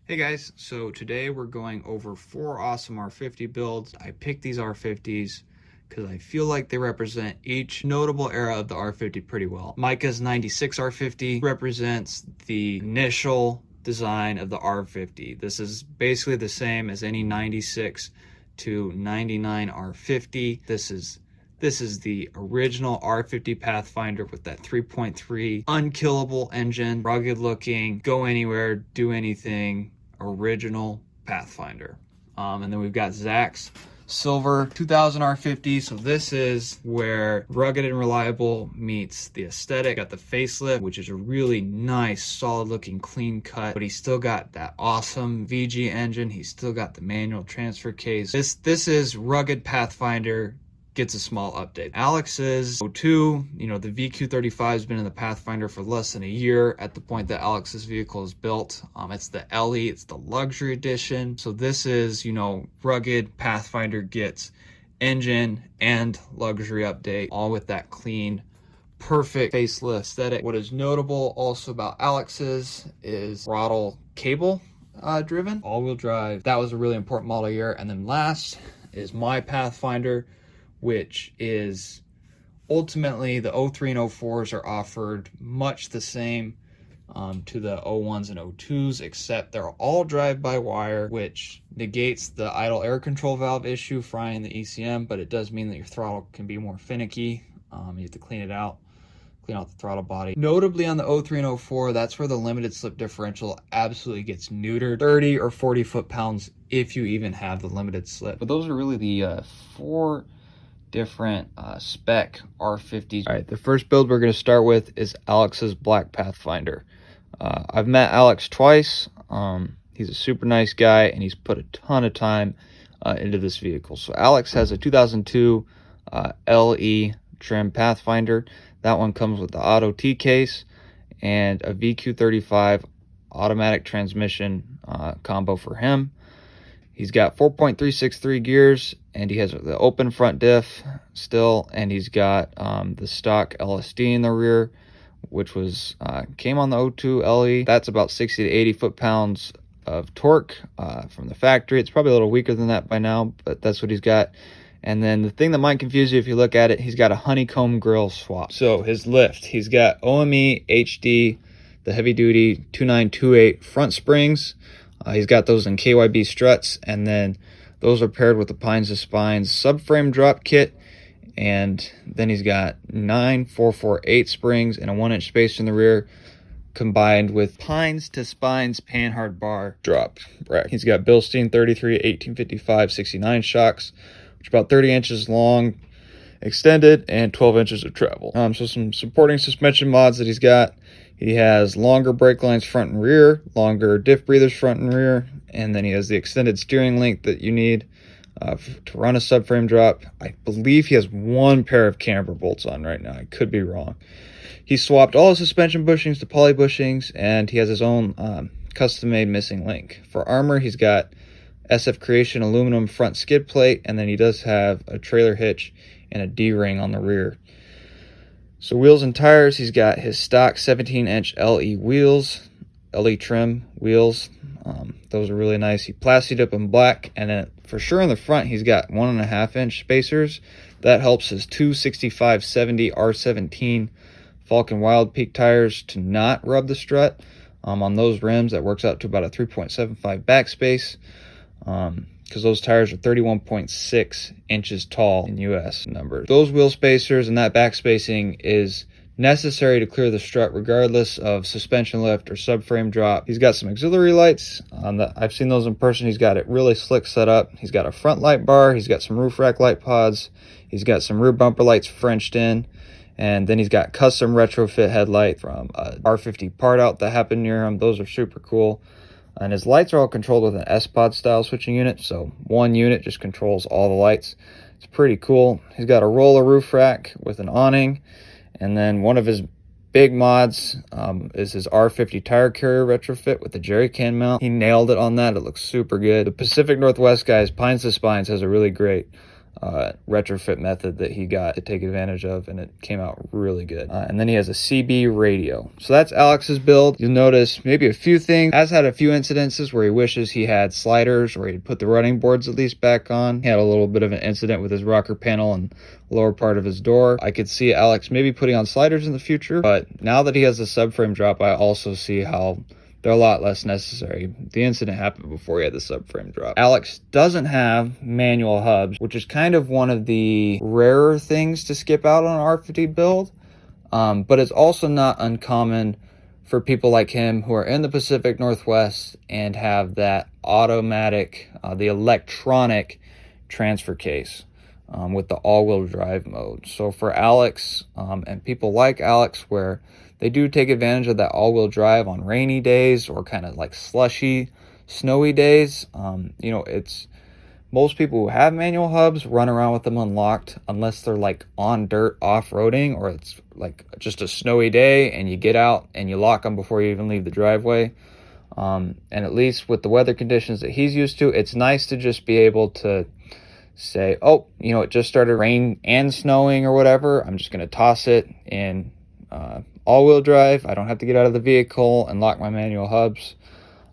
Hey guys, so today we're going over 4 awesome R50 builds. I picked these R50s because I feel like they represent each notable era of the R50 pretty well. Micah's 96 R50 represents the initial design of the R50. This is basically the same as any 96 to 99 R50. This is the original R50 Pathfinder with that 3.3 unkillable engine, rugged looking, go anywhere, do anything, original Pathfinder. And then we've got Zach's silver 2000 R50. So this is where rugged and reliable meets the aesthetic. Got the facelift, which is a really nice, solid looking, clean cut, but he's still got that awesome VG engine. He's still got the manual transfer case. This is rugged Pathfinder gets a small update. Alex's 02, the VQ35 has been in the Pathfinder for less than a year at the point that Alex's vehicle is built. It's the LE, it's the luxury edition. So this is, rugged Pathfinder gets engine and luxury update, all with that clean, perfect facelift aesthetic. What is notable also about Alex's is throttle cable driven, all-wheel drive. That was a really important model year. And then last is my Pathfinder, which is ultimately the 03 and 04s are offered much the same to the 01s and 02s, except they're all drive-by-wire, which negates the idle air control valve issue frying the ECM, but it does mean that your throttle can be more finicky. You have to clean it out, clean out the throttle body. Notably on the 03 and 04, that's where the limited slip differential absolutely gets neutered. 30 or 40 foot-pounds if you even have the limited slip. But those are really the 4 different spec R50s. All right, the first build we're going to start with is Alex's black Pathfinder. I've met Alex twice. He's a super nice guy, and he's put a ton of time into this vehicle. So Alex has a 2002 LE trim Pathfinder. That one comes with the auto T case and a VQ35 automatic transmission combo for him. He's got 4.363 gears, and he has the open front diff still, and he's got the stock LSD in the rear, which was came on the 02 LE. That's about 60 to 80 foot-pounds of torque from the factory. It's probably a little weaker than that by now, but that's what he's got. And then the thing that might confuse you if you look at it, he's got a honeycomb grill swap. So his lift, he's got OME HD, the heavy-duty 2928 front springs. He's got those in KYB struts, and then those are paired with the Pines to Spines subframe drop kit, and then he's got 9 448 springs and a 1-inch spacer in the rear, combined with Pines to Spines panhard bar drop rack. He's got Bilstein 33 1855 69 shocks, which are about 30 inches long, extended, and 12 inches of travel. So some supporting suspension mods that he's got. He has longer brake lines front and rear, longer diff breathers front and rear, and then he has the extended steering link that you need to run a subframe drop. I believe he has 1 pair of camber bolts on right now. I could be wrong. He swapped all his suspension bushings to poly bushings, and he has his own custom-made missing link. For armor, he's got SF Creation aluminum front skid plate, and then he does have a trailer hitch and a D-ring on the rear. So wheels and tires, he's got his stock 17-inch LE wheels, LE trim wheels. Those are really nice. He plastied up in black, and then for sure in the front, he's got 1.5-inch spacers. That helps his 265/70 R17 Falcon Wild Peak tires to not rub the strut. On those rims, that works out to about a 3.75 backspace. Because those tires are 31.6 inches tall in US numbers. Those wheel spacers and that back spacing is necessary to clear the strut regardless of suspension lift or subframe drop. He's got some auxiliary lights. I've seen those in person. He's got it really slick set up. He's got a front light bar. He's got some roof rack light pods. He's got some rear bumper lights Frenched in. And then he's got custom retrofit headlight from a R50 part out that happened near him. Those are super cool. And his lights are all controlled with an S-Pod style switching unit, so one unit just controls all the lights. It's pretty cool. He's got a roller roof rack with an awning, and then one of his big mods is his R50 tire carrier retrofit with the jerry can mount. He nailed it on that. It looks super good. The Pacific Northwest guys, Pines to Spines, has a really great retrofit method that he got to take advantage of, and it came out really good. And then he has a CB radio. So that's Alex's build. You'll notice maybe a few things. Has had a few incidences where he wishes he had sliders, or he'd put the running boards at least back on. He had a little bit of an incident with his rocker panel and lower part of his door. I could see Alex maybe putting on sliders in the future, but now that he has the subframe drop, I also see how they're a lot less necessary. The incident happened before he had the subframe drop. Alex doesn't have manual hubs, which is kind of one of the rarer things to skip out on an R50 build, but it's also not uncommon for people like him who are in the Pacific Northwest and have that automatic, the electronic transfer case with the all-wheel drive mode. So for Alex and people like Alex, where they do take advantage of that all-wheel drive on rainy days or kind of like slushy, snowy days, you know, it's most people who have manual hubs run around with them unlocked unless they're like on dirt off-roading, or it's like just a snowy day and you get out and you lock them before you even leave the driveway. And at least with the weather conditions that he's used to, it's nice to just be able to say, oh, you know, it just started rain and snowing or whatever. I'm just going to toss it in all-wheel drive. I don't have to get out of the vehicle and lock my manual hubs.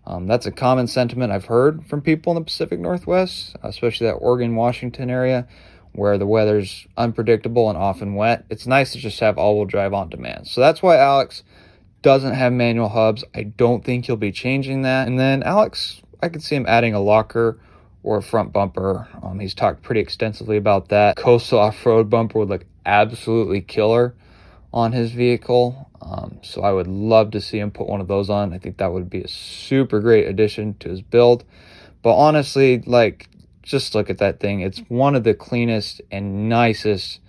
That's a common sentiment I've heard from people in the Pacific Northwest, especially that Oregon, Washington area where the weather's unpredictable and often wet. It's nice to just have all-wheel drive on demand. So that's why Alex doesn't have manual hubs. I don't think he'll be changing that. And then Alex, I could see him adding a locker or a front bumper. He's talked pretty extensively about that. Coastal off-road bumper would look absolutely killer on his vehicle. So I would love to see him put one of those on. I think that would be a super great addition to his build. But honestly, like, just look at that thing. It's one of the cleanest and nicest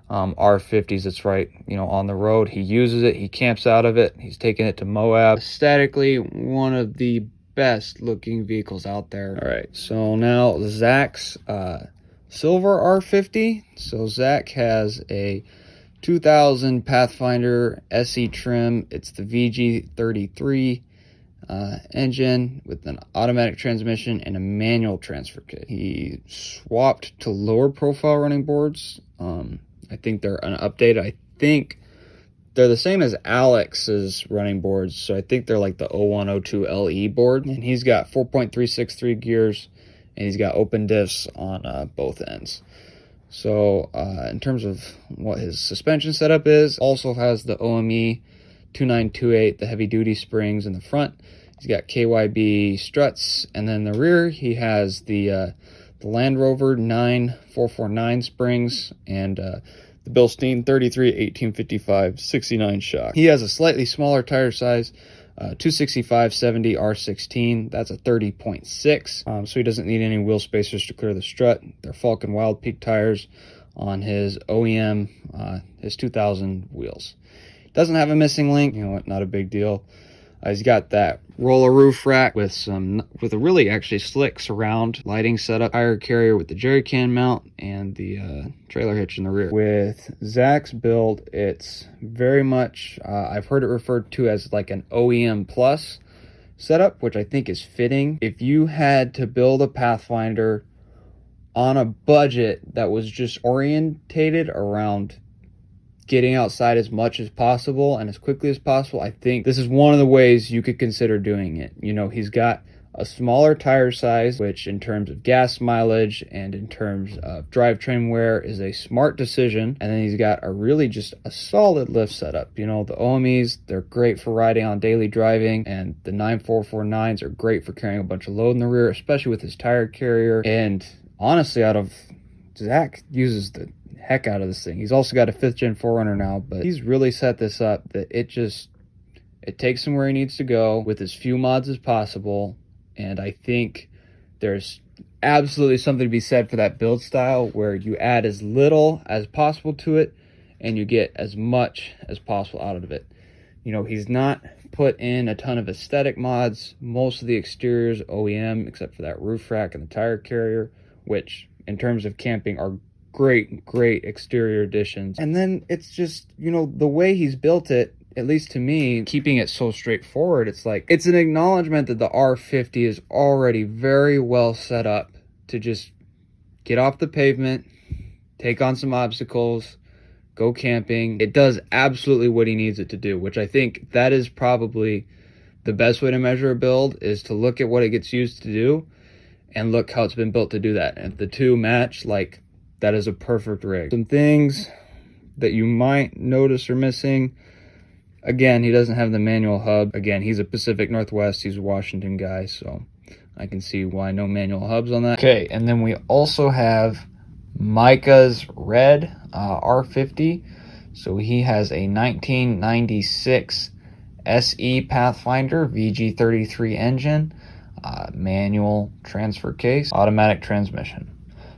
R50s that's right, you know, on the road. He uses it. He camps out of it. He's taking it to Moab. Aesthetically, one of the best looking vehicles out there. All right, so now Zach's silver R50. So Zach has a 2000 Pathfinder SE trim. It's the VG33 engine with an automatic transmission and a manual transfer kit. He swapped to lower profile running boards. I think they're an update. I think they're the same as Alex's running boards. So I think they're like the 0102 LE board. And he's got 4.363 gears, and he's got open diffs on both ends. So in terms of what his suspension setup is, also has the OME 2928, the heavy duty springs in the front. He's got KYB struts, and then the rear he has the Land Rover 9449 springs and the Bilstein 33 1855 69 shock. He has a slightly smaller tire size, 265/70 R16. That's a 30.6. So he doesn't need any wheel spacers to clear the strut. They're Falcon Wild Peak tires on his OEM, his 2000 wheels. Doesn't have a missing link, you know what, not a big deal. He's got that roller roof rack with a really actually slick surround lighting setup, tire carrier with the jerry can mount, and the trailer hitch in the rear. With Zach's build, it's very much, I've heard it referred to as like an OEM plus setup, which I think is fitting. If you had to build a Pathfinder on a budget that was just orientated around getting outside as much as possible and as quickly as possible, I think this is one of the ways you could consider doing it. You know, he's got a smaller tire size, which in terms of gas mileage and in terms of drivetrain wear is a smart decision. And then he's got a really just a solid lift setup. You know, the OMEs, they're great for riding on daily driving, and the 9449s are great for carrying a bunch of load in the rear, especially with his tire carrier. And honestly, Zach uses the heck out of this thing. He's also got a 5th gen 4Runner now, but he's really set this up that it takes him where he needs to go with as few mods as possible. And I think there's absolutely something to be said for that build style where you add as little as possible to it and you get as much as possible out of it. You know, he's not put in a ton of aesthetic mods. Most of the exteriors OEM, except for that roof rack and the tire carrier, which in terms of camping are great exterior additions. And then it's just, you know, the way he's built it, at least to me, keeping it so straightforward, it's like, it's an acknowledgement that the R50 is already very well set up to just get off the pavement, take on some obstacles, go camping. It does absolutely what he needs it to do, which I think that is probably the best way to measure a build, is to look at what it gets used to do and look how it's been built to do that. And if the two match, like, that is a perfect rig. Some things that you might notice are missing. Again, he doesn't have the manual hub. Again, he's a Pacific Northwest, he's a Washington guy, so I can see why no manual hubs on that. Okay, and then we also have Micah's red R50. So he has a 1996 SE Pathfinder VG33 engine, manual transfer case, automatic transmission.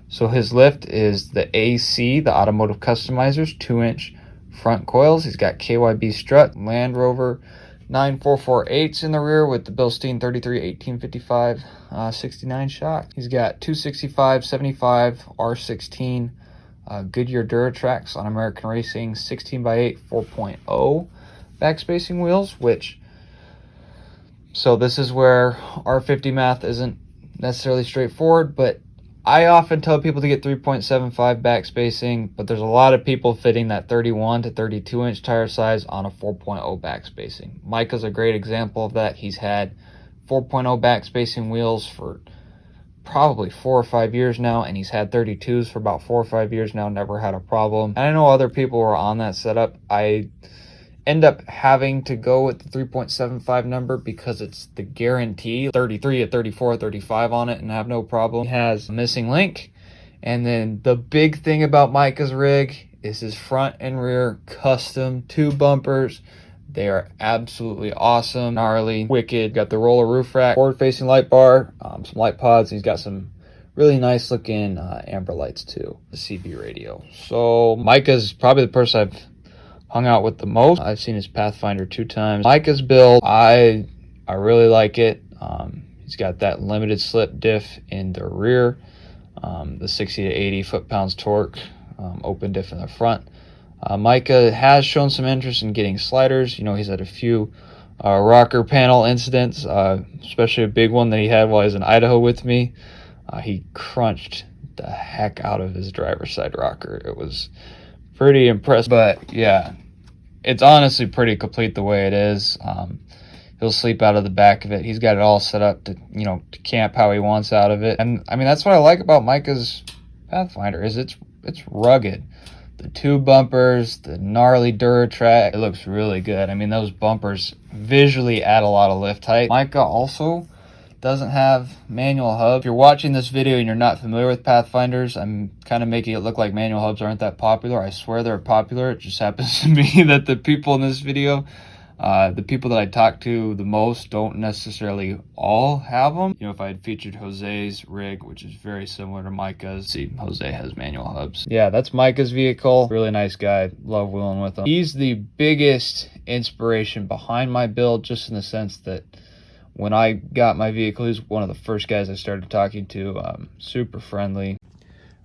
So his lift is the AC, the Automotive Customizers 2-inch front coils. He's got KYB strut, Land Rover 9448s in the rear with the Bilstein 33 1855 69 shock. He's got 265 75 R16 Goodyear Duratrax on American Racing 16x8 4.0 backspacing wheels, which, so this is where R50 math isn't necessarily straightforward, but I often tell people to get 3.75 backspacing, but there's a lot of people fitting that 31 to 32 inch tire size on a 4.0 backspacing. Micah's a great example of that. He's had 4.0 backspacing wheels for probably 4 or 5 years now, and he's had 32s for about 4 or 5 years now, never had a problem. And I know other people were on that setup. I end up having to go with the 3.75 number because it's the guarantee, 33 at 34 35 on it, and have no problem. He has a missing link. And then the big thing about Micah's rig is his front and rear custom 2 bumpers. They are absolutely awesome, gnarly, wicked. Got the roller roof rack, forward facing light bar, some light pods. He's got some really nice looking amber lights too, the CB radio. So Micah's probably the person I've hung out with the most. I've seen his Pathfinder 2 times. Micah's build, I really like it. He's got that limited slip diff in the rear, the 60 to 80 foot-pounds torque, open diff in the front. Micah has shown some interest in getting sliders. You know, he's had a few rocker panel incidents, especially a big one that he had while he was in Idaho with me. He crunched the heck out of his driver's side rocker. It was pretty impressive, but yeah, it's honestly pretty complete the way it is. He'll sleep out of the back of it. He's got it all set up to, you know, to camp how he wants out of it. And I mean, that's what I like about Micah's Pathfinder, is it's rugged. The 2 bumpers, the gnarly Duratrax, it looks really good. I mean, those bumpers visually add a lot of lift height. Micah also doesn't have manual hubs. If you're watching this video and you're not familiar with Pathfinders, I'm kind of making it look like manual hubs aren't that popular. I swear they're popular. It just happens to be that the people in this video, the people that I talk to the most, don't necessarily all have them. You know, if I had featured Jose's rig, which is very similar to Micah's, see, Jose has manual hubs. Yeah, that's Micah's vehicle. Really nice guy. Love wheeling with him. He's the biggest inspiration behind my build, just in the sense that when I got my vehicle, he's one of the first guys I started talking to. Super friendly.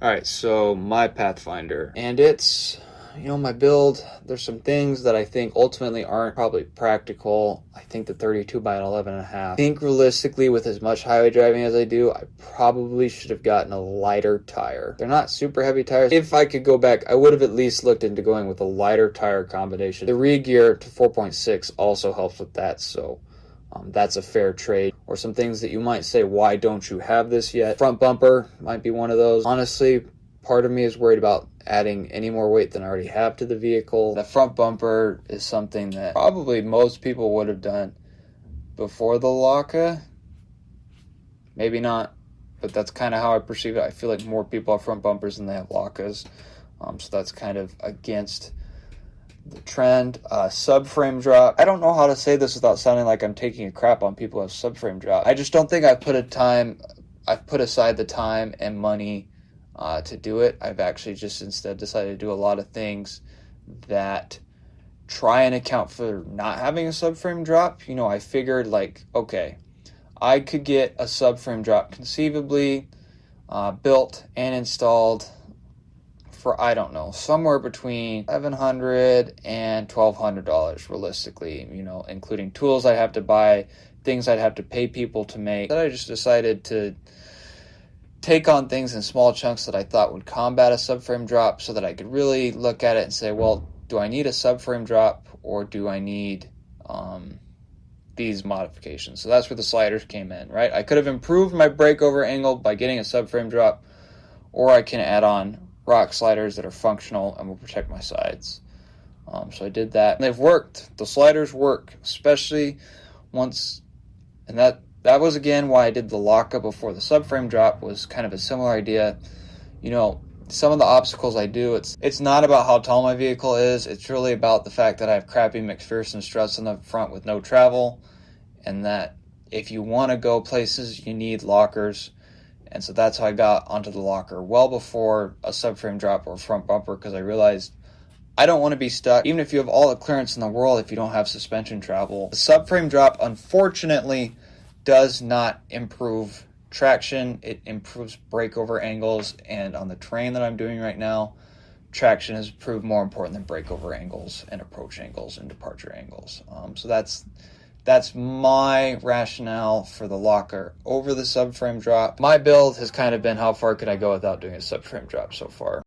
All right, so my Pathfinder, and it's, you know, my build, there's some things that I think ultimately aren't probably practical. I think the 32 by 11.5. I think realistically, with as much highway driving as I do, I probably should have gotten a lighter tire. They're not super heavy tires. If I could go back, I would have at least looked into going with a lighter tire combination. The re-gear to 4.6 also helps with that, so that's a fair trade. Or some things that you might say, why don't you have this yet? Front bumper might be one of those. Honestly, part of me is worried about adding any more weight than I already have to the vehicle. The front bumper is something that probably most people would have done before the Laka. Maybe not, but that's kind of how I perceive it. I feel like more people have front bumpers than they have Lakas. So that's kind of against the trend. Subframe drop. I don't know how to say this without sounding like I'm taking a crap on people who have subframe drop. I just don't think I've put aside the time and money to do it. I've actually just instead decided to do a lot of things that try and account for not having a subframe drop. You know, I figured, like, okay, I could get a subframe drop conceivably built and installed for, I don't know, somewhere between $700 and $1,200 realistically, you know, including tools I'd have to buy, things I'd have to pay people to make. That I just decided to take on things in small chunks that I thought would combat a subframe drop, so that I could really look at it and say, well, do I need a subframe drop, or do I need these modifications? So that's where the sliders came in, right? I could have improved my breakover angle by getting a subframe drop, or I can add on rock sliders that are functional and will protect my sides. So I did that, and they've worked. The sliders work, especially once, and that was again why I did the lockup before the subframe drop. Was kind of a similar idea. You know, some of the obstacles I do, it's not about how tall my vehicle is. It's really about the fact that I have crappy McPherson struts on the front with no travel, and that if you want to go places, you need lockers. And so that's how I got onto the locker well before a subframe drop or front bumper, because I realized I don't want to be stuck, even if you have all the clearance in the world, if you don't have suspension travel. The subframe drop, unfortunately, does not improve traction. It improves breakover angles, and on the terrain that I'm doing right now, traction has proved more important than breakover angles and approach angles and departure angles. So that's my rationale for the locker over the subframe drop. My build has kind of been, how far could I go without doing a subframe drop so far?